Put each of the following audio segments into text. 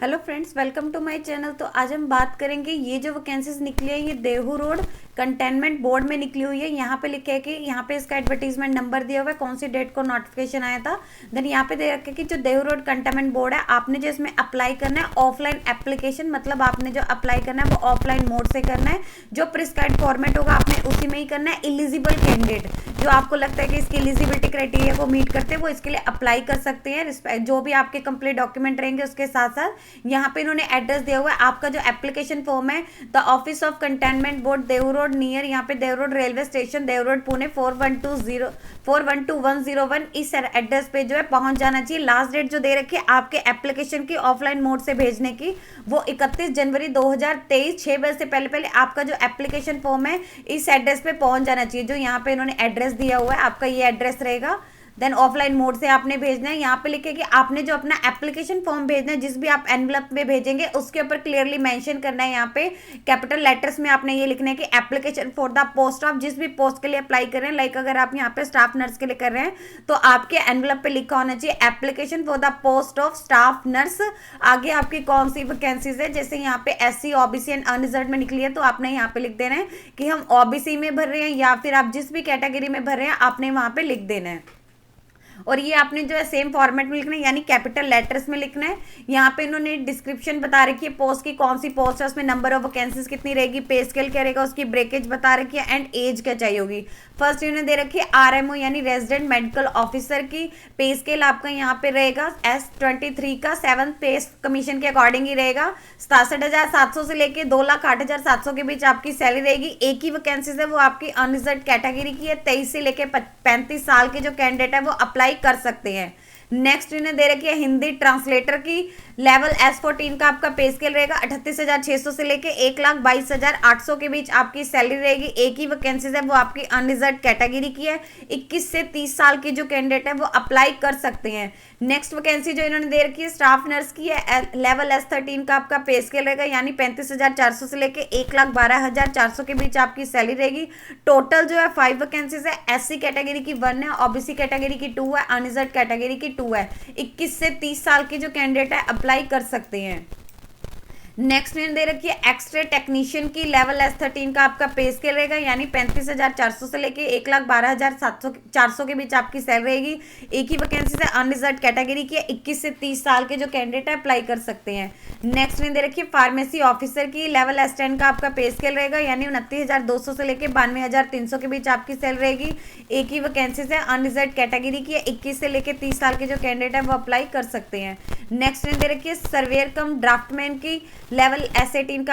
Hello friends, welcome to my channel. तो आज हम बात करेंगे ये जो वैकेंसीज निकली है ये देहू रोड कंटेनमेंट बोर्ड में निकली हुई है। यहाँ पे लिखे है कि यहाँ पे इसका एडवर्टीजमेंट नंबर दिया हुआ है, कौन सी डेट को नोटिफिकेशन आया था। देन यहाँ पे दे रखे कि जो देहू रोड कंटेनमेंट बोर्ड है, आपने जो इसमें अप्लाई करना है ऑफलाइन एप्लीकेशन, मतलब आपने जो अप्लाई करना है वो ऑफलाइन मोड से करना है। जो प्रिस्क्राइब फॉर्मेट होगा आपने उसी में ही करना है। एलिजिबल कैंडिडेट जो आपको लगता है कि इसकी एलिजिबिलिटी क्राइटेरिया को मीट करते हैं वो इसके लिए अप्लाई कर सकते हैं। जो भी आपके कंप्लीट डॉक्यूमेंट रहेंगे उसके साथ साथ यहाँ पे इन्होंने एड्रेस दिया हुआ है। आपका जो एप्लीकेशन फॉर्म है the office of containment board Dehu road near, यहाँ पे Dehu road railway station Dehu road Pune 412101 इस एड्रेस पे जो है पहुंच जाना चाहिए। लास्ट डेट जो दे रखी है आपके एप्लीकेशन की ऑफलाइन मोड से भेजने की वो 31 जनवरी 2023 6 बजे से पहले पहले आपका जो एप्लीकेशन फॉर्म है इस एड्रेस पे पहुंच जाना चाहिए। जो यहाँ पे इन्होंने एड्रेस दिया हुआ है आपका ये एड्रेस रहेगा। देन ऑफलाइन मोड से आपने भेजना है। यहाँ पे लिखे कि आपने जो अपना एप्लीकेशन फॉर्म भेजना है, जिस भी आप एनवलप में भेजेंगे उसके ऊपर क्लियरली मेंशन करना है। यहाँ पे कैपिटल लेटर्स में आपने ये लिखना है कि application for the post of, जिस भी पोस्ट के लिए अप्लाई कर रहे हैं, लाइक अगर आप यहाँ पे स्टाफ नर्स के लिए कर रहे हैं तो आपके एनवलप पे लिखा होना चाहिए application for the post of staff nurse. आगे आपकी कौन सी वैकेंसीज है, जैसे यहाँ पे SC OBC एंड अनरिजर्व्ड में निकली है तो आपने यहाँ पे लिख देना है कि हम OBC में भर रहे हैं, या फिर आप जिस भी कैटेगरी में भर रहे हैं आपने वहाँ पे लिख देना है। और ये आपने जो है सेम फॉर्मेट में लिखना है, यानी कैपिटल लेटर्स में लिखना है। यहाँ पे इन्होंने डिस्क्रिप्शन बता रखी है पोस्ट की, कौन सी पोस्ट है, उसमें नंबर ऑफ वैकेंसीज कितनी रहेगी, पे स्केल क्या रहेगा, उसकी ब्रेकेज बता रखी है एंड एज क्या चाहिए होगी। फर्स्ट इन्होंने दे रखी है RMO यानी रेजिडेंट मेडिकल ऑफिसर की पे स्केल आपका यहाँ पे रहेगा S23 का 7 पे कमीशन के अकॉर्डिंग ही रहेगा। 67,700 से लेके 2,08,700 के बीच आपकी सैलरी रहेगी। एक ही वैकेंसीज है वो आपकी अनरिजर्व्ड कैटेगरी की है। 23 से लेके 35 साल के जो कैंडिडेट है वो अप्लाई कर सकते हैं। नेक्स्ट इन्हें दे रखी है हिंदी ट्रांसलेटर की लेवल S14 का आपका पे स्केल रहेगा 38,600 से लेके 1,22,800 के बीच आपकी सैलरी रहेगी। एक ही वैकेंसीज है वो आपकी अनरिजर्व्ड कैटेगरी की है। 21 से 30 साल की जो कैंडिडेट है वो अप्लाई कर सकते हैं। नेक्स्ट वैकेंसी जो इन्होंने दे रखी है स्टाफ नर्स की है, लेवल S13 का आपका पे स्केल रहेगा, यानी 35,400 से लेके 1,12,400 के बीच आपकी सैलरी रहेगी। टोटल जो है 5 वैकेंसीज है। SC कैटेगरी की 1 है, OBC कैटेगरी की 2 है, अनरिजर्व्ड कैटेगरी की 2 है। 21 से 30 साल की जो कैंडिडेट है अप्लाई कर सकते हैं। नेक्स्ट ने दे रखी है एक्सरे टेक्नीशियन की लेवल S13 का आपका पे स्केल रहेगा, यानी 35,400 से लेके 1,12,400 के बीच आपकी सैलरी रहेगी। एक ही वैकेंसी से अनरिजर्व्ड कैटेगरी की है। 21 से 30 साल के जो कैंडिडेट है अप्लाई कर सकते हैं। नेक्स्ट ने दे रखी है फार्मेसी ऑफिसर की लेवल S10 का आपका पे स्केल रहेगा, यानी 29,200 से लेके 92,300 के बीच आपकी सैलरी रहेगी। एक ही वैकेंसी से अनरिजर्व्ड कैटेगरी की है। 21 से लेके 30 साल के जो कैंडिडेट है वो अप्लाई कर सकते हैं। नेक्स्ट ने दे रखी है सर्वेयर कम ड्राफ्टमैन की लेवल S8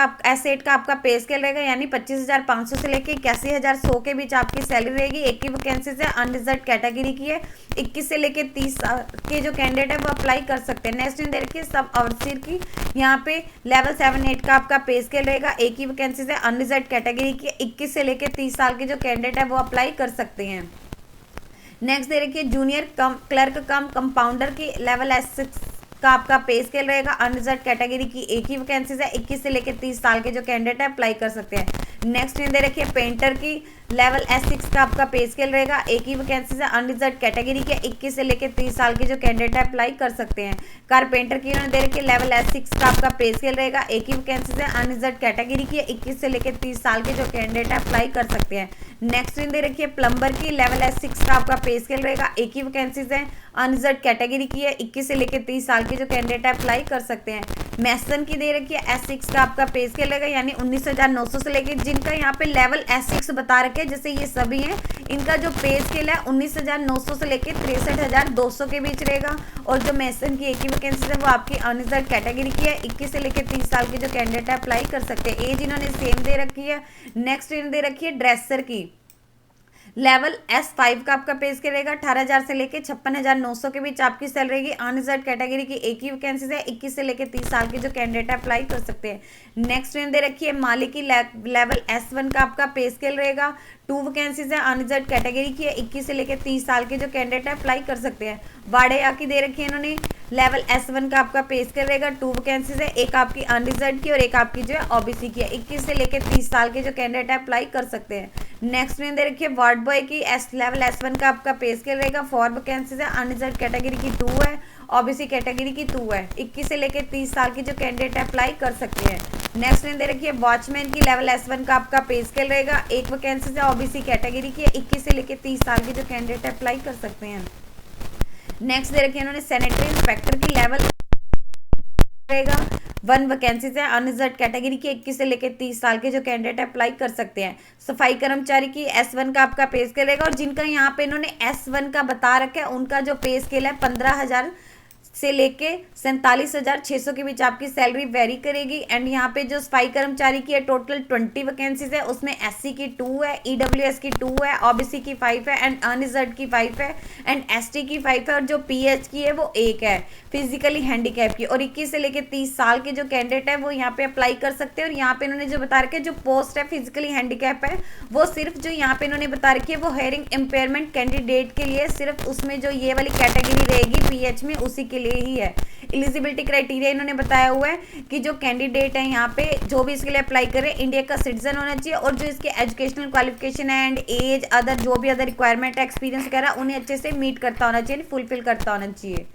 का आपका पे स्केल रहेगा, यानी 25,500 से लेके 81,100 के बीच आपकी सैलरी रहेगी। एक ही वैकेंसी से अनरिजर्व्ड कैटेगरी की है। 21 से लेके 30 के जो कैंडिडेट है वो अप्लाई कर सकते हैं। नेक्स्ट इन देखिए सब ओवरसीयर की, यहाँ पे लेवल 7-8 का आपका पे स्केल रहेगा। एक ही वैकेंसी से अनरिजर्व्ड कैटेगरी की 21 से लेके 30 साल के जो कैंडिडेट है वो अप्लाई कर सकते हैं। नेक्स्ट दे रखिए जूनियर क्लर्क कम कंपाउंडर की लेवल S6 का आपका पे स्केल रहेगा। अनरिजर्व्ड कैटेगरी की एक ही वैकेंसीज है। 21 से लेकर 30 साल के जो कैंडिडेट है अप्लाई कर सकते हैं। नेक्स्ट दे रखिए पेंटर की लेवल S6 का आपका पे स्केल रहेगा। एक ही वैकेंसीज है। अनरिजर्व्ड कैटेगरी के 21 से लेकर 30 साल के जो कैंडिडेट है अप्लाई कर सकते हैं। कारपेंटर की उन्होंने दे रखिए लेवल S6 का आपका पे स्केल रहेगा। एक ही वैकेंसीज है। अनरिजर्व्ड कैटेगरी की 21 से लेकर 30 साल के जो कैंडिडेट है अप्लाई कर सकते हैं। नेक्स्ट दे रखिए प्लम्बर की लेवल S6 का आपका पे स्केल रहेगा। एक ही वैकेंसीज है। अनरिजर्व्ड कैटेगरी की है। 21 से लेकर 30 साल के जो कैंडिडेट है अप्लाई कर सकते हैं। मैसन की दे रखी है S6 का आपका पे स्केल रहेगा, यानी 19,900 से लेकर, जिनका यहाँ पे लेवल S6 बता रखे हैं जैसे ये सभी हैं, इनका जो पे स्केल है 19,900 से लेकर 63,200 के बीच रहेगा। और जो मैसन की एक ही वैकेंसी है वो आपकी अनरिजर्व्ड कैटेगरी की है। 21 से लेकर 30 साल के जो कैंडिडेट है अप्लाई कर सकते हैं। एज इन्होंने सेम दे रखी है। नेक्स्ट इन्होंने दे रखी है ड्रेसर की लेवल S5 का आपका पे स्केल रहेगा। 18,000 से लेके 56,900 के बीच आपकी सैलरी रहेगी। अनरिजर्व्ड कैटेगरी की एक ही वैकेंसीज है। 21 से लेके 30 साल के जो कैंडिडेट अप्लाई कर सकते हैं। नेक्स्ट दे रखी है माली की लेवल S1 का आपका पे स्केल रहेगा। 2 वैकेंसीज है। अनरिजर्व्ड कैटेगरी की है। 21 से लेके 30 साल के जो कैंडिडेट अप्लाई कर सकते हैं। वाड़ेया की दे रखी है इन्होंने लेवल S1 का आपका पे स्केल रहेगा। 2 वैकेंसीज है। एक आपकी अनरिजर्व्ड की और एक आपकी जो है OBC की है। 21 से लेके 30 साल के जो कैंडिडेट अप्लाई कर सकते हैं। नेक्स्ट में दे रखिए वार्ड बॉय की एस लेवल S1 का आपका पे स्केल रहेगा। 4 वैकेंसीज है, अनरिजर्व कैटेगरी की 2 है, ओबीसी कैटेगरी की 2 है। 21 से लेकर 30 साल की जो कैंडिडेट अप्लाई कर सकते हैं। नेक्स्ट में दे रखिए वॉचमैन की लेवल S1 का आपका पे स्केल रहेगा। 1 वैकेंसीज है, ओबीसी कैटेगरी की है। 21 से लेकर 30 साल की जो कैंडिडेट अप्लाई कर सकते हैं। नेक्स्ट दे रखिए इन्होंने सैनिटरी इंस्पेक्टर की लेवल रहेगा। 1 वैकेंसीज है, अनरिजर्व कैटेगरी की। 21 से लेकर 30 साल के जो कैंडिडेट अप्लाई कर सकते हैं। सफाई कर्मचारी की S1 का आपका पे स्केल रहेगा। और जिनका यहाँ पे इन्होंने S1 का बता रखा है उनका जो पे स्केल है 15,000 से लेके 47,600 के बीच आपकी सैलरी वेरी करेगी। एंड यहाँ पे जो सफाई कर्मचारी की है टोटल 20 वैकेंसीज है, उसमें SC की 2 है, EWS की 2 है, OBC की 5 है एंड अनरिजर्व की 5 है एंड ST की 5 है और जो PH की है वो 1 है फिजिकली हैंडीकैप की। और 21 से लेके 30 साल के जो कैंडिडेट है वो यहाँ पे अप्लाई कर सकते हैं। और यहाँ पे इन्होंने जो बता रखे जो पोस्ट है फिजिकली हैंडीकैप है वो सिर्फ जो यहाँ पे इन्होंने बता रखी है वो हेयरिंग इम्पेयरमेंट कैंडिडेट के लिए, सिर्फ उसमें जो ये वाली कैटेगरी रहेगी PH में उसी के लिए ही है। एलिजिबिलिटी क्राइटेरिया इन्होंने बताया हुआ है कि जो कैंडिडेट है यहाँ पे जो भी इसके लिए अप्लाई करे इंडिया का सिटीजन होना चाहिए और जो इसके एजुकेशनल क्वालिफिकेशन है एंड एज अदर जो भी अदर रिक्वायरमेंट है एक्सपीरियंस वगैरह उन्हें अच्छे से मीट करता होना चाहिए, फुलफिल करता होना चाहिए।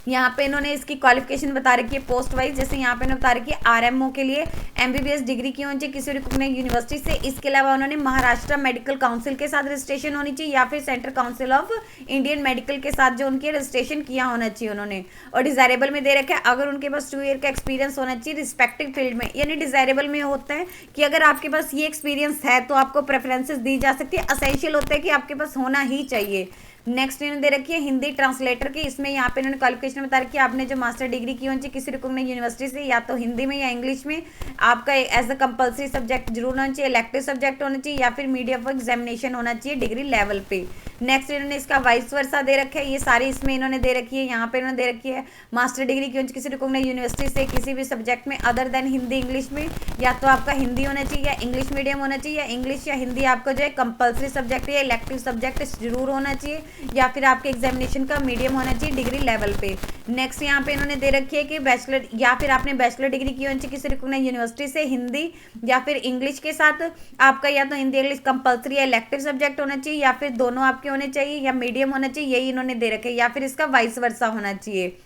यहाँ पे इन्होंने इसकी क्वालिफिकेशन बता रखी है पोस्ट वाइज। जैसे यहाँ पे इन्होंने बता रखी है RMO के लिए MBBS डिग्री की होनी चाहिए किसी रिकॉग्नाइज्ड यूनिवर्सिटी से। इसके अलावा उन्होंने महाराष्ट्र मेडिकल काउंसिल के साथ रजिस्ट्रेशन होनी चाहिए या फिर central council of Indian medical के साथ जो उनके रजिस्ट्रेशन किया होना चाहिए उन्होंने। और डिजायरेबल में दे रखा है अगर उनके पास 2 ईयर का एक्सपीरियंस होना चाहिए रिस्पेक्टिव फील्ड में। यानी डिजायरेबल में होता है कि अगर आपके पास ये एक्सपीरियंस है तो आपको प्रेफरेंसेस दी जा सकती है। असेंशियल होता है कि आपके पास होना ही चाहिए। नेक्स्ट इन्होंने दे रखी है हिंदी ट्रांसलेटर की। इसमें यहाँ पे इन्होंने क्वालिफिकेशन बता रखी है आपने जो मास्टर डिग्री की होनी चाहिए किसी रिकॉग्नाइज्ड यूनिवर्सिटी से या तो हिंदी में या इंग्लिश में। आपका एज अ कंपलसरी सब्जेक्ट जरूर होना चाहिए, इलेक्टिव सब्जेक्ट होना चाहिए या फिर मीडियम ऑफ एग्जामिनेशन होना चाहिए डिग्री लेवल पे। नेक्स्ट इन्होंने इसका वाइस वर्सा दे रखा है। ये सारी इसमें इन्होंने दे रखी है। यहाँ पे इन्होंने दे रखी है मास्टर डिग्री की किसी रिकॉग्नाइज्ड यूनिवर्सिटी से किसी भी सब्जेक्ट में अदर देन हिंदी इंग्लिश में, या तो आपका हिंदी होना चाहिए या इंग्लिश मीडियम होना चाहिए या इंग्लिश या हिंदी आपका जो है कंपलसरी सब्जेक्ट या इलेक्टिव सब्जेक्ट जरूर होना चाहिए या फिर आपके एग्जामिनेशन का मीडियम होना चाहिए डिग्री लेवल पे। नेक्स्ट यहाँ पे इन्होंने दे रखी है कि बैचलर या फिर आपने बैचलर डिग्री की होनी चाहिए किसी रिकॉग्नाइज्ड यूनिवर्सिटी से हिंदी या फिर इंग्लिश के साथ। आपका या तो हिंदी इंग्लिश कंपलसरी या इलेक्टिव सब्जेक्ट होना चाहिए या फिर दोनों आपके होने चाहिए या मीडियम होना चाहिए, यही इन्होंने दे रखे या फिर इसका वाइस वर्सा होना चाहिए।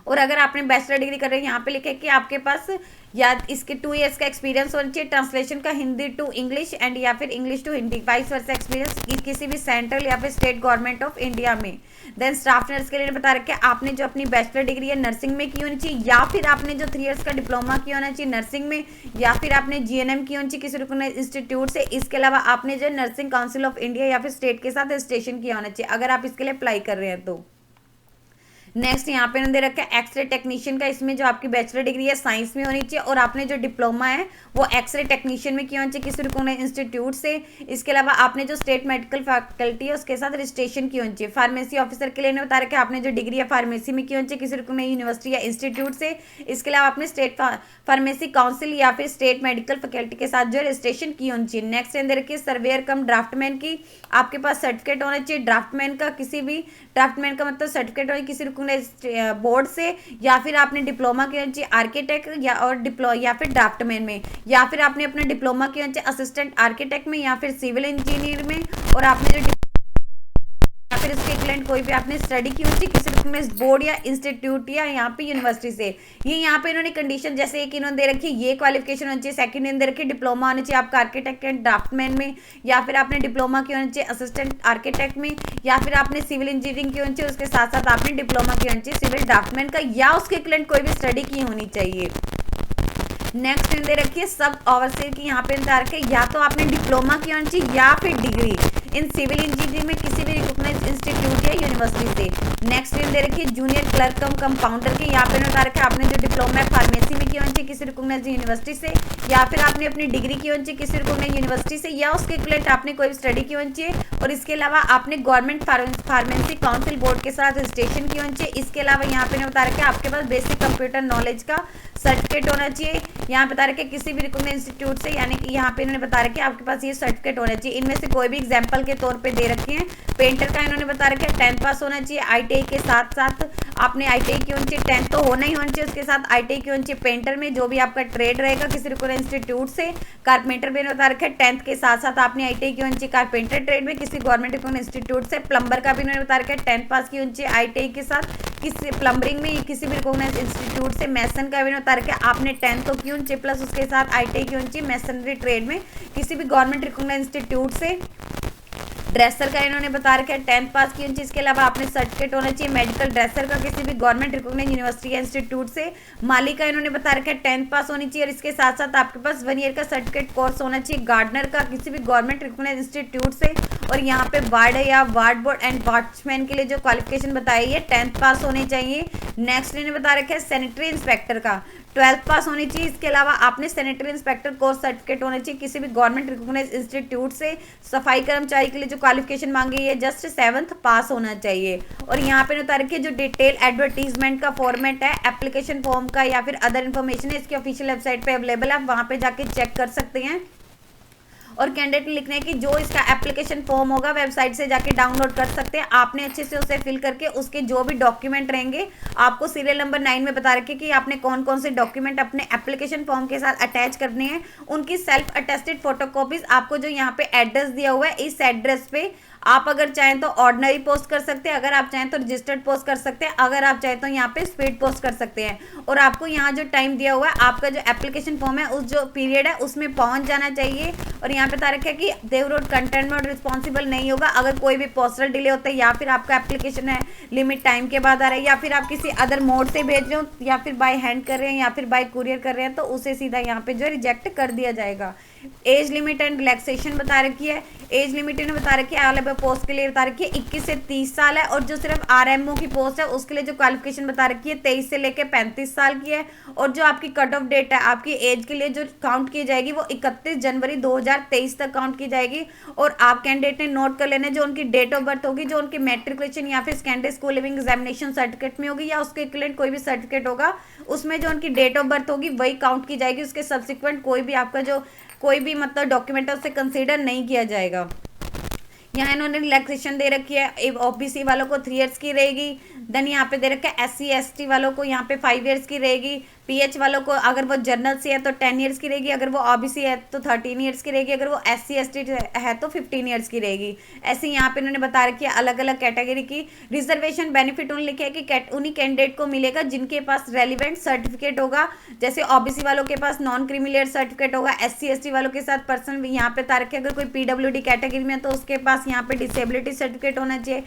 और अगर आपने बैचलर डिग्री कर रहे हैं यहाँ पे लिखे कि आपके पास या इसके 2 इयर्स का एक्सपीरियंस होना चाहिए ट्रांसलेशन का हिंदी टू इंग्लिश एंड या फिर English to Hindi vice versa experience किसी भी सेंट्रल या फिर स्टेट गवर्नमेंट ऑफ इंडिया में। देन स्टाफ नर्स के लिए बता रखे आपने जो अपनी बैचलर डिग्री है नर्सिंग में की होनी चाहिए या फिर आपने जो 3 इयर्स का डिप्लोमा किया होना चाहिए नर्सिंग में या फिर आपने GNM की होनी चाहिए किसी रिकॉग्नाइज्ड इंस्टीट्यूट से। इसके अलावा आपने जो नर्सिंग काउंसिल ऑफ इंडिया या फिर स्टेट के साथ रजिस्ट्रेशन किया होना चाहिए अगर आप इसके लिए अप्लाई कर रहे हैं तो। नेक्स्ट यहाँ पे दे रखा है एक्सरे टेक्नीशियन का। इसमें जो आपकी बैचलर डिग्री है साइंस में होनी चाहिए और आपने जो डिप्लोमा है वो एक्सरे टेक्नीशियन में किया होना चाहिए किसी रिकॉग्नाइज्ड इंस्टीट्यूट से। इसके अलावा आपने जो स्टेट मेडिकल फैकल्टी है उसके साथ रजिस्ट्रेशन की होनी चाहिए। फार्मेसी ऑफिसर के लिए ने बता रखा है आपने जो डिग्री है फार्मेसी में की होनी चाहिए किसी रिकॉग्नाइज्ड यूनिवर्सिटी या इंस्टीट्यूट से। इसके अलावा आपने स्टेट फार्मेसी काउंसिल या फिर स्टेट मेडिकल फैकल्टी के साथ जो रजिस्ट्रेशन की होनी चाहिए। नेक्स्ट दे रखी है सर्वेयर कम ड्राफ्टमैन की। आपके पास सर्टिफिकेट होना चाहिए ड्राफ्टमैन का, किसी भी ड्राफ्टमैन का मतलब सर्टिफिकेट होना किसी बोर्ड से या फिर आपने डिप्लोमा किया चाहिए आर्किटेक्ट या फिर ड्राफ्टमैन में या फिर आपने अपना डिप्लोमा किया चाहिए असिस्टेंट आर्किटेक्ट में या फिर सिविल इंजीनियर में और आपने जो या फिर इसके इक्विवेलेंट कोई भी आपने स्टडी की होती किसी रिकॉग्नाइज्ड बोर्ड या इंस्टीट्यूट या यहाँ पे यूनिवर्सिटी से। ये यहाँ पे इन्होंने कंडीशन जैसे एक इन्होंने दे रखी है ये क्वालिफिकेशन होनी चाहिए। सेकंड इन्होंने दे रखी है डिप्लोमा होनी चाहिए आपका आर्किटेक्ट एंड ड्राफ्टमैन में या फिर आपने डिप्लोमा की होनी चाहिए असिस्टेंट आर्किटेक्ट में या फिर आपने सिविल इंजीनियरिंग की होनी चाहिए उसके साथ साथ आपने डिप्लोमा की होनी चाहिए सिविल ड्राफ्टमैन का या उसके इक्विवेलेंट कोई भी स्टडी की होनी चाहिए। नेक्स्ट दे रखी है सब ओवरसीयर की। यहाँ पे बता रखे या तो आपने डिप्लोमा की होनी चाहिए या फिर डिग्री इन सिविल इंजीनियरिंग में किसी भी रिकॉग्नाइज्ड इंस्टीट्यूट या यूनिवर्सिटी से। नेक्स्ट दे रखी है जूनियर क्लर्क कम कंपाउंडर की। यहाँ पे बता रखा है आपने जो डिप्लोमा है फार्मेसी में की होनी चाहिए किसी रिकॉग्नाइज्ड यूनिवर्सिटी से या फिर आपने अपनी डिग्री की होनी चाहिए किसी रिकॉग्नाइज्ड यूनिवर्सिटी से या उसके इक्विवेलेंट आपने कोई स्टडी की होनी चाहिए और इसके अलावा आपने गवर्नमेंट फार्मेसी काउंसिल बोर्ड के साथ रजिस्ट्रेशन की होनी चाहिए। इसके अलावा यहाँ पे बता रखा है आपके पास बेसिक कंप्यूटर नॉलेज का सर्टिफिकेट होना चाहिए। यहाँ बता रखे किसी भी रिकॉग्नाइज्ड इंस्टीट्यूट से यानी कि यहाँ पे इन्होंने बता रखे आपके पास ये सर्टिफिकेट होना चाहिए। इनमें से कोई भी एग्जांपल के तौर पे दे रखे हैं। पेंटर का इन्होंने बता रखे 10th पास होना चाहिए। ITI के साथ साथ आपने ITI की होनी चाहिए, 10th तो होना ही होना चाहिए। उसके साथ ITI की होनी चाहिए पेंटर में, जो भी आपका ट्रेड रहेगा किसी रिकॉग्नाइज्ड इंस्टीट्यूट से। कारपेंटर भी बता रखा है 10th के साथ साथ आपने ITI की होनी चाहिए कारपेंटर ट्रेड में किसी गवर्नमेंट रिकॉग्नाइज्ड इंस्टीट्यूट से। प्लम्बर का भी उन्होंने बता रखा है 10th पास की होनी चाहिए ITI के साथ किसी प्लम्बरिंग में किसी भी रिकॉग्नाइज्ड इंस्टीट्यूट से। मैसन का भी बता रखा है आपने 10th तो की होनी चाहिए प्लस उसके साथ ITI की होनी चाहिए मैसनरी ट्रेड में किसी भी गवर्नमेंट रिकॉग्नाइज्ड इंस्टीट्यूट से। ड्रेसर का इन्होंने बता रखा है 10th पास की होनी चाहिए। इसके अलावा आपने सर्टिफिकेट होना चाहिए मेडिकल ड्रेसर का किसी भी गवर्नमेंट रिकॉग्नाइज्ड यूनिवर्सिटी या इंस्टीट्यूट से। माली का इन्होंने बता रखा है 10th पास होनी चाहिए और इसके साथ साथ आपके पास 1 ईयर का सर्टिफिकेट कोर्स होना चाहिए गार्डनर का किसी भी गवर्नमेंट रिकॉग्नाइज्ड इंस्टीट्यूट से। और यहाँ पे वार्ड या वार्ड बोर्ड एंड वॉचमैन के लिए जो क्वालिफिकेशन बताई है 10th पास होने चाहिए। नेक्स्ट इन्होंने बता रखा है सैनिटरी इंस्पेक्टर का 12th पास होनी चाहिए। इसके अलावा आपने सैनिटरी इंस्पेक्टर कोर्स सर्टिफिकेट होना चाहिए किसी भी गवर्नमेंट रिकॉग्नाइज्ड इंस्टीट्यूट से। सफाई कर्मचारी के लिए जो क्वालिफिकेशन मांगी है जस्ट 7th पास होना चाहिए। और यहाँ पे बता रखिए जो डिटेल एडवर्टीजमेंट का फॉर्मेट है एप्लीकेशन फॉर्म का या फिर अदर इन्फॉर्मेशन है इसकी ऑफिशियल वेबसाइट पे अवेलेबल है, आप वहाँ पे जाके चेक कर सकते हैं। और कैंडिडेट लिखने है कि जो इसका एप्लीकेशन फॉर्म होगा वेबसाइट से जाके डाउनलोड कर सकते हैं। आपने अच्छे से उसे फिल करके उसके जो भी डॉक्यूमेंट रहेंगे आपको सीरियल नंबर 9 में बता रखे कि आपने कौन कौन से डॉक्यूमेंट अपने एप्लीकेशन फॉर्म के साथ अटैच करने हैं। उनकी सेल्फ अटेस्टेड फोटोकॉपीज आपको जो यहाँ पे एड्रेस दिया हुआ है इस एड्रेस पे आप अगर चाहें तो ऑर्डिनरी पोस्ट कर सकते हैं, अगर आप चाहें तो रजिस्टर्ड पोस्ट कर सकते हैं, अगर आप चाहें तो यहाँ पे स्पीड पोस्ट कर सकते हैं। और आपको यहाँ जो टाइम दिया हुआ है आपका जो एप्लीकेशन फॉर्म है उस जो पीरियड है उसमें पहुंच जाना चाहिए। और यहाँ पे बता रखा है कि देव रोड कंटेनमेंट रिस्पॉन्सिबल नहीं होगा अगर कोई भी पोस्टल डिले होता है या फिर आपका एप्लीकेशन है लिमिट टाइम के बाद आ रहा है या फिर आप किसी अदर मोड से भेज रहे हो या फिर बाय हैंड कर रहे हैं या फिर बाय कुरियर कर रहे हैं तो उसे सीधा यहाँ पे जो रिजेक्ट कर दिया जाएगा। एज लिमिट एंड रिलैक्सेशन बता रखी है। एज लिमिट इन्होंने बता रखी है अवेलेबल पोस्ट के लिए बता रखी है 21 से 30 साल है। और जो सिर्फ RMO की पोस्ट है उसके लिए जो क्वालिफिकेशन बता रखी है 23 से लेकर 35 साल की है। और जो आपकी कट ऑफ डेट है आपकी एज के लिए जो काउंट की जाएगी वो 31 जनवरी 2023 तक काउंट की जाएगी। और आप कैंडिडेट ने नोट कर लेना जो उनकी डेट ऑफ बर्थ होगी जो उनकी मैट्रिकुलेशन या फिर secondary school living examination certificate में होगी या उसके इक्विवेलेंट कोई भी सर्टिफिकेट होगा उसमें जो उनकी डेट ऑफ बर्थ होगी वही काउंट की जाएगी। उसके सब्सिक्वेंट कोई भी आपका जो कोई भी मतलब डॉक्यूमेंट उससे कंसीडर नहीं किया जाएगा। यहाँ इन्होंने रिलैक्सेशन दे रखी है OBC वालों को 3 इयर्स की रहेगी। देन यहाँ पे दे रखा है SC ST वालों को यहाँ पे 5 इयर्स की रहेगी। PH वालों को अगर वो जर्नल से है तो 10 इयर्स की रहेगी, अगर वो OBC है तो 13 इयर्स की रहेगी, अगर वो SC ST है तो 15 इयर्स की रहेगी। ऐसे यहाँ पे इन्होंने बता रखी है अलग अलग कैटेगरी की। रिजर्वेशन बेनिफिट उन्होंने लिखे है कि उन्हीं कैंडिडेट को मिलेगा जिनके पास रेलिवेंट सर्टिफिकेट होगा। जैसे OBC वालों के पास नॉन क्रीमी सर्टिफिकेट होगा, SC ST वालों के साथ पर्सन यहाँ पे बता रखे अगर कोई PWD कैटेगरी में तो उसके पास यहाँ पे डिसेबिलिटी सर्टिफिकेट होना चाहिए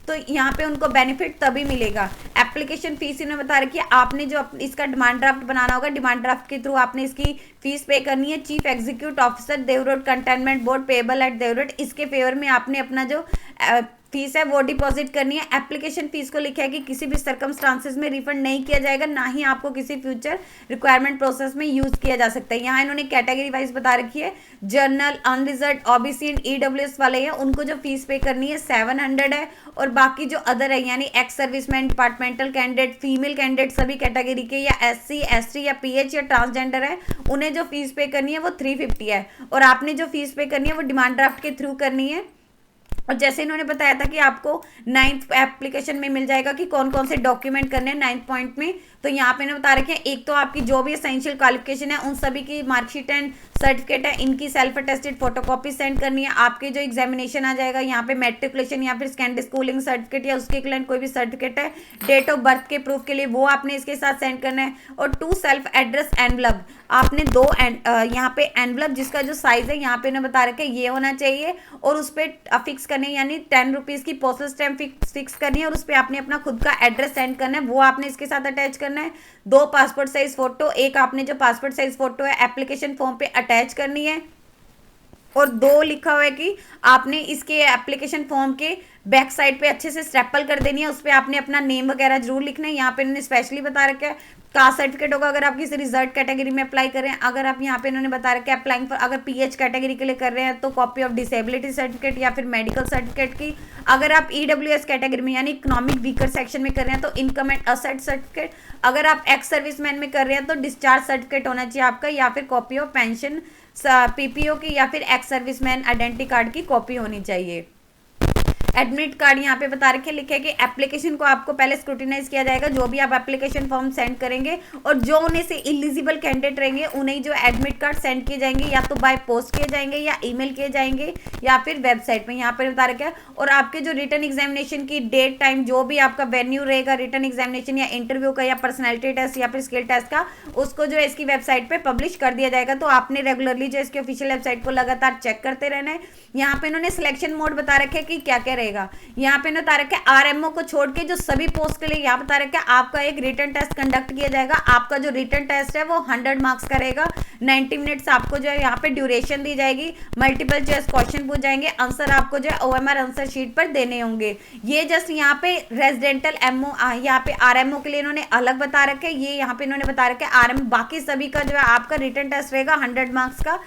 तो यहाँ पे उनको बेनिफिट तभी मिलेगा। एप्लीकेशन फीस इन्होंने बता रखी है आपने जो इसका डिमांड ड्राफ्ट बनाना होगा डिमांड ड्राफ्ट के थ्रू आपने इसकी फीस पे करनी है। Chief executive officer Dehu Road cantonment board payable at Dehu Road इसके फेवर में आपने अपना जो फीस है वो डिपॉजिट करनी है। एप्लीकेशन फीस को लिखा है कि किसी भी सर्कमस्टांसेस में रिफंड नहीं किया जाएगा, ना ही आपको किसी फ्यूचर रिक्वायरमेंट प्रोसेस में यूज किया जा सकता है। यहाँ इन्होंने कैटेगरी वाइज बता रखी है general unreserved OBC and EWS वाले हैं उनको जो फीस पे करनी है 700 है। और बाकी जो अदर है यानी ex serviceman departmental candidate female candidate सभी कैटेगरी के या SC ST या PH या ट्रांसजेंडर है उन्हें जो फीस पे करनी है वो 350 है। और आपने जो फीस पे करनी है वो डिमांड ड्राफ्ट के थ्रू करनी है। और जैसे इन्होंने बताया था कि आपको 9th एप्लीकेशन में मिल जाएगा कि कौन कौन से डॉक्यूमेंट करने हैं 9th पॉइंट में। तो यहाँ पे इन्होंने बता रखे हैं एक तो आपकी जो भी एसेंशियल क्वालिफिकेशन है उन सभी की मार्कशीट एंड सर्टिफिकेट है इनकी सेल्फ अटेस्टेड फोटोकॉपी सेंड करनी है। आपके जो एग्जामिनेशन आ जाएगा यहाँ पे मैट्रिकुलेशन या फिर सेकेंडरी स्कूलिंग सर्टिफिकेट या उसके इक्विवेलेंट कोई भी सर्टिफिकेट है डेट ऑफ बर्थ के प्रूफ के लिए वो आपने इसके साथ सेंड करना है। और 2 सेल्फ एड्रेस एनवलप आपने 2 यहाँ पे एनवलप जिसका जो साइज है यहाँ पे इन्होंने बता रखा है ये होना चाहिए और उस पर फिक्स करनी है यानी 10 रुपीज़ की पोस्टल स्टैम्प फिक्स करनी है और उस पर आपने अपना खुद का एड्रेस सेंड करना है वो आपने इसके साथ अटैच करना है। 2 पासपोर्ट साइज फोटो एक आपने जो पासपोर्ट साइज फोटो है एप्लीकेशन फॉर्म पे अटैच करनी है। और 2 लिखा हुआ है कि आपने इसके एप्लीकेशन फॉर्म के बैक साइड पे अच्छे से स्टेपल कर देनी है, उस पर आपने अपना नेम वगैरह जरूर लिखना है। यहाँ पे इन्होंने स्पेशली बता रखा है कास्ट सर्टिफिकेट होगा अगर आप किसी रिजर्व कैटेगरी में अप्लाई कर रहे हैं। अगर आप यहाँ पे इन्होंने बता रखा है अप्लाइंग फॉर अगर PH कैटेगरी के लिए कर रहे हैं तो कॉपी ऑफ डिसेबिलिटी सर्टिफिकेट या फिर मेडिकल सर्टिफिकेट की। अगर आप EWS कैटेगरी में यानी इकोनॉमिक वीकर सेक्शन में कर रहे हैं तो इनकम एंड असेट सर्टिफिकेट। अगर आप एक्स सर्विसमैन में कर रहे हैं तो डिस्चार्ज सर्टिफिकेट होना चाहिए आपका या फिर कॉपी ऑफ पेंशन PPO की या फिर एक्स सर्विसमैन आइडेंटिटी कार्ड की कॉपी होनी चाहिए। एडमिट कार्ड यहाँ पे बता रखे, लिखे कि एप्लीकेशन को आपको पहले स्क्रूटिनाइज किया जाएगा, जो भी आप एप्लीकेशन फॉर्म सेंड करेंगे, और जो उन्हें से इलिजिबल कैंडिडेट रहेंगे उन्हें जो एडमिट कार्ड सेंड किए जाएंगे, या तो बाय पोस्ट किए जाएंगे या ईमेल किए जाएंगे या फिर वेबसाइट में, यहाँ पर बता रखा है। और आपके जो रिटर्न एग्जामिनेशन की डेट टाइम, जो भी आपका वेन्यू रहेगा रिटर्न एग्जामिनेशन या इंटरव्यू का या पर्सनैलिटी टेस्ट या फिर स्किल टेस्ट का, उसको जो है इसकी वेबसाइट पर पब्लिश कर दिया जाएगा। तो आपने रेगुलरली जो इसकी ऑफिशियल वेबसाइट को लगातार चेक करते रहना है। यहाँ पे इन्होंने सिलेक्शन मोड बता रखे कि क्या क्या रहेगा। यहाँ पे बता रखा है आरएमओ को छोड़ के जो सभी पोस्ट के लिए यहाँ बता रखा है आपका एक रिटर्न टेस्ट कंडक्ट किया जाएगा। आपका जो रिटर्न टेस्ट है वो 100 मार्क्स का रहेगा। 90 मिनट्स आपको जो है यहाँ पे ड्यूरेशन दी जाएगी। मल्टीपल चॉइस क्वेश्चन पूछ जाएंगे, आंसर आपको जो है ओएमआर आंसर शीट पर देने होंगे। ये जस्ट यहाँ पे रेजिडेंटल एमओ, यहाँ पे आरएमओ के लिए इन्होंने अलग बता रखे। ये यहाँ पे इन्होंने बता रखा है आरएमओ, बाकी सभी का जो है आपका रिटर्न टेस्ट रहेगा 100 मार्क्स का।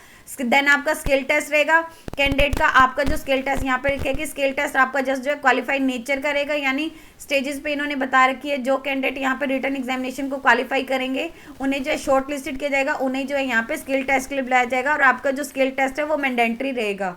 देन आपका स्किल टेस्ट रहेगा कैंडिडेट का। आपका जो स्किल टेस्ट यहाँ पे लिखे कि स्किल टेस्ट आपका जस्ट जो है क्वालिफाइड नेचर का रहेगा, यानी स्टेजेस पे इन्होंने बता रखी है जो कैंडिडेट यहाँ पे रिटर्न एग्जामिनेशन को क्वालिफाई करेंगे उन्हें जो है शॉर्ट लिस्टेड किया जाएगा, उन्हें जो है यहाँ पे स्किल टेस्ट के लिए बुलाया जाएगा। और आपका जो स्किल टेस्ट है वो मैंडेटरी रहेगा।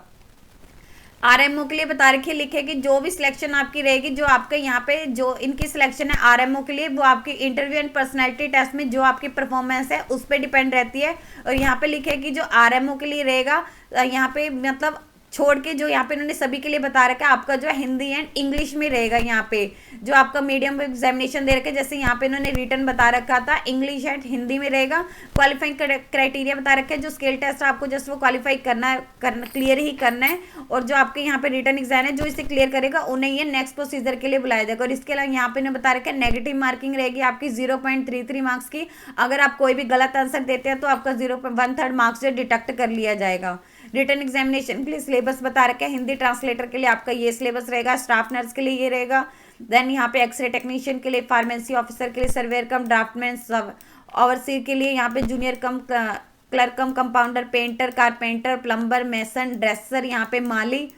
आरएमओ के लिए बता रखिए, लिखे कि जो भी सिलेक्शन आपकी रहेगी, जो आपके यहाँ पे जो इनकी सिलेक्शन है आरएमओ के लिए, वो आपकी इंटरव्यू एंड पर्सनालिटी टेस्ट में जो आपकी परफॉर्मेंस है उस पर डिपेंड रहती है। और यहाँ पे लिखे कि जो आरएमओ के लिए रहेगा यहाँ पे मतलब छोड़ के जो यहाँ पे इन्होंने सभी के लिए बता रखा है आपका जो है हिंदी एंड इंग्लिश में रहेगा। यहाँ पे जो आपका मीडियम एग्जामिनेशन दे रखा है, जैसे यहाँ पे इन्होंने रिटर्न बता रखा था इंग्लिश एंड हिंदी में रहेगा। क्वालिफाइंग क्राइटेरिया बता रखा है, जो स्किल टेस्ट आपको जस्ट वो क्वालिफाई करना क्लियर ही करना है। और जो आपके यहाँ पे रिटर्न एग्जाम है जो इसे क्लियर करेगा उन्हें ये नेक्स्ट प्रोसीजर के लिए बुलाया जाएगा। और इसके अलावा यहाँ पे इन्होंने बता रखा है नेगेटिव मार्किंग रहेगी आपकी 0.33 मार्क्स की। अगर आप कोई भी गलत आंसर देते हैं तो आपका 0.1/3 मार्क्स जो डिडक्ट कर लिया जाएगा। रिटर्न एग्जामिनेशन के लिए सिलेबस बता रखा है, हिंदी ट्रांसलेटर के लिए आपका ये सिलेबस रहेगा, स्टाफ नर्स के लिए ये रहेगा। देन यहाँ पे एक्सरे टेक्नीशियन के लिए, फार्मेसी ऑफिसर के लिए, सर्वेयर कम ड्राफ्टमैन, ओवरसीयर के लिए यहाँ पे junior cum clerk cum compounder, painter, carpenter, plumber, mason, dresser, यहाँ पे माली,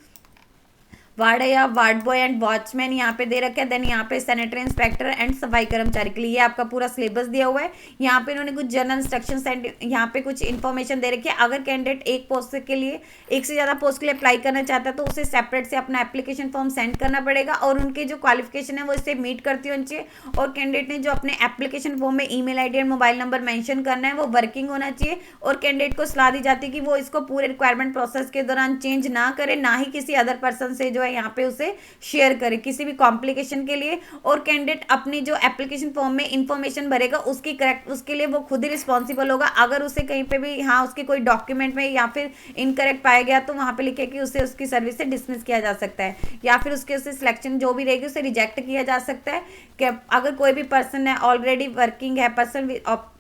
वार्ड या वार्ड बॉय एंड वॉचमैन यहाँ पे दे रखे हैं। देन यहाँ पे सैनिटरी इंस्पेक्टर एंड सफाई कर्मचारी के लिए ये आपका पूरा सिलेबस दिया हुआ है। यहाँ पे इन्होंने कुछ जनरल इंस्ट्रक्शंस एंड यहाँ पे कुछ इन्फॉर्मेशन दे रखी है। अगर कैंडिडेट एक पोस्ट के लिए एक से ज़्यादा पोस्ट के लिए अप्लाई करना चाहता है तो उसे सेपरेट से अपना एप्लीकेशन फॉर्म सेंड करना पड़ेगा और उनके जो क्वालिफिकेशन है वो इससे मीट करती होनी चाहिए। और कैंडिडेट ने जो अपने एप्लीकेशन फॉर्म में ईमेल आईडी और मोबाइल नंबर मेंशन करना है वो वर्किंग होना चाहिए। और कैंडिडेट को सलाह दी जाती है कि वो इसको पूरे रिक्वायरमेंट प्रोसेस के दौरान चेंज ना करे, ना ही किसी अदर पर्सन से जो है यहाँ पे उसे शेयर करे किसी भी कॉम्प्लिकेशन के लिए। और कैंडिडेट अपनी जो एप्लीकेशन फॉर्म में इंफॉर्मेशन भरेगा उसके लिए वो खुद ही रिस्पॉन्सिबल होगा। अगर उसे कहीं पे भी उसके कोई डॉक्यूमेंट में या फिर इनकरेक्ट पाया गया तो वहां पे लिखे कि उसे उसकी सर्विस से डिसमिस किया जा सकता है या फिर उसके सिलेक्शन जो भी रहेगी उसे रिजेक्ट किया जा सकता है। कि अगर कोई भी पर्सन है ऑलरेडी वर्किंग है, पर्सन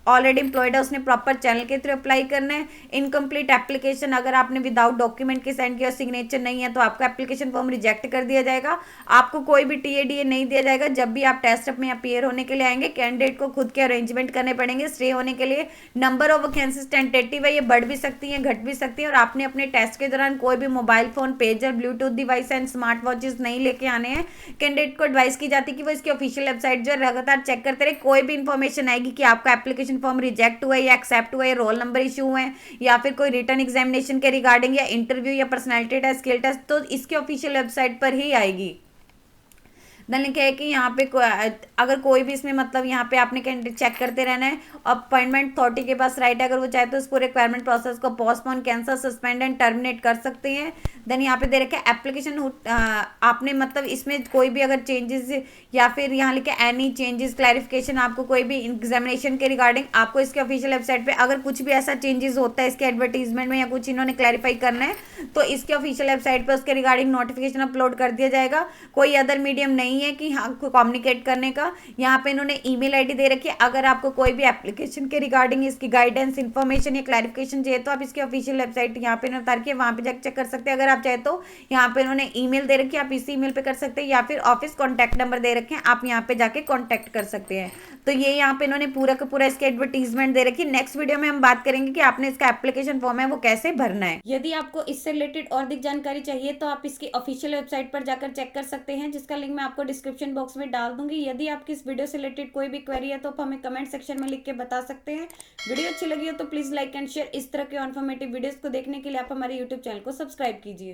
ऑलरेडी एम्प्लॉयड है, उसने प्रॉपर चैनल के थ्रू अप्लाई करना है। इनकम्प्लीट एप्लीकेशन अगर आपने विदाउट डॉक्यूमेंट के सेंड किया, सिग्नेचर नहीं है तो आपका एप्लीकेशन फॉर्म रिजेक्ट कर दिया जाएगा। आपको कोई भी टीएडीए नहीं दिया जाएगा। जब भी आप टेस्ट में अपीयर होने के लिए आएंगे कैंडिडेट को खुद के अरेंजमेंट करने पड़ेंगे स्टे होने के लिए। नंबर ऑफ वैकेंसीज टेंटेटिव है, ये बढ़ भी सकती है घट भी सकती है। और आपने अपने टेस्ट के दौरान कोई भी mobile phone, pager, Bluetooth device and smart watches नहीं लेके आने हैं। कैंडिडेट को एडवाइस की जाती है कि वो इसकी ऑफिशियल वेबसाइट जो लगातार चेक करते रहे। कोई भी इंफॉर्मेशन आएगी कि आपका एप्लीकेशन फॉर्म रिजेक्ट हुआ है या एक्सेप्ट हुआ है, रोल नंबर इशू हुए हैं या फिर कोई रिटर्न एग्जामिनेशन के रिगार्डिंग या इंटरव्यू या पर्सनैलिटी टेस्ट, स्किल टेस्ट, तो इसके ऑफिशियल वेबसाइट पर ही आएगी। देन लिखा है कि यहाँ पे अगर कोई भी इसमें मतलब यहाँ पे आपने कैंडिडेट चेक करते रहना है। अपॉइंटमेंट अथॉरिटी के पास राइट है, अगर वो चाहे तो इस पूरे रिक्वायरमेंट प्रोसेस को postpone, cancel, suspend and terminate कर सकते हैं। देन यहाँ पे दे रखा है एप्लीकेशन आपने मतलब इसमें कोई भी अगर चेंजेस या फिर यहाँ लिखा है एनी चेंजेस क्लैरिफिकेशन, आपको कोई भी एग्जामिनेशन के रिगार्डिंग आपको इसके ऑफिशियल वेबसाइट पे अगर कुछ भी ऐसा चेंजेस होता है इसके एडवर्टीजमेंट में या कुछ इन्होंने क्लैरिफाई करना है तो इसके ऑफिशियल वेबसाइट पर उसके रिगार्डिंग नोटिफिकेशन अपलोड कर दिया जाएगा। कोई अदर मीडियम नहीं है कि हाँ कम्युनिकेट करने का। यहाँ पे इन्होंने ईमेल आईडी दे रखी है। अगर आपको कोई भी एप्लीकेशन के रिगार्डिंग इसकी गाइडेंस, इन्फॉर्मेशन या क्लैरिफिकेशन चाहिए तो आप इसकी ऑफिशियल वेबसाइट यहाँ पे उतार के वहाँ पे जाकर चेक कर सकते हैं। अगर आप चाहे तो यहाँ पे इन्होंने ईमेल दे रखी है, आप इसी ईमेल पे कर सकते हैं या फिर ऑफिस कॉन्टैक्ट नंबर दे रखे हैं, आप यहाँ पे जाके कॉन्टैक्ट कर सकते हैं। तो ये यहाँ पे इन्होंने पूरा का पूरा इसकी एडवर्टीजमेंट दे रखी है। नेक्स्ट वीडियो में हम बात करेंगे कि आपने इसका एप्लीकेशन फॉर्म है वो कैसे भरना है। यदि आपको इससे रिलेटेड और अधिक जानकारी चाहिए तो आप इसकी ऑफिशियल वेबसाइट पर जाकर चेक कर सकते हैं, जिसका लिंक मैं आपको डिस्क्रिप्शन बॉक्स में डाल दूंगी। यदि आपकी इस वीडियो से रिलेटेड कोई भी क्वेरी है तो आप हमें कमेंट सेक्शन में लिख के बता सकते हैं। वीडियो अच्छी लगी हो तो प्लीज लाइक एंड शेयर। इस तरह के इन्फॉर्मेटिव वीडियोस को देखने के लिए आप हमारे यूट्यूब चैनल को सब्सक्राइब कीजिए।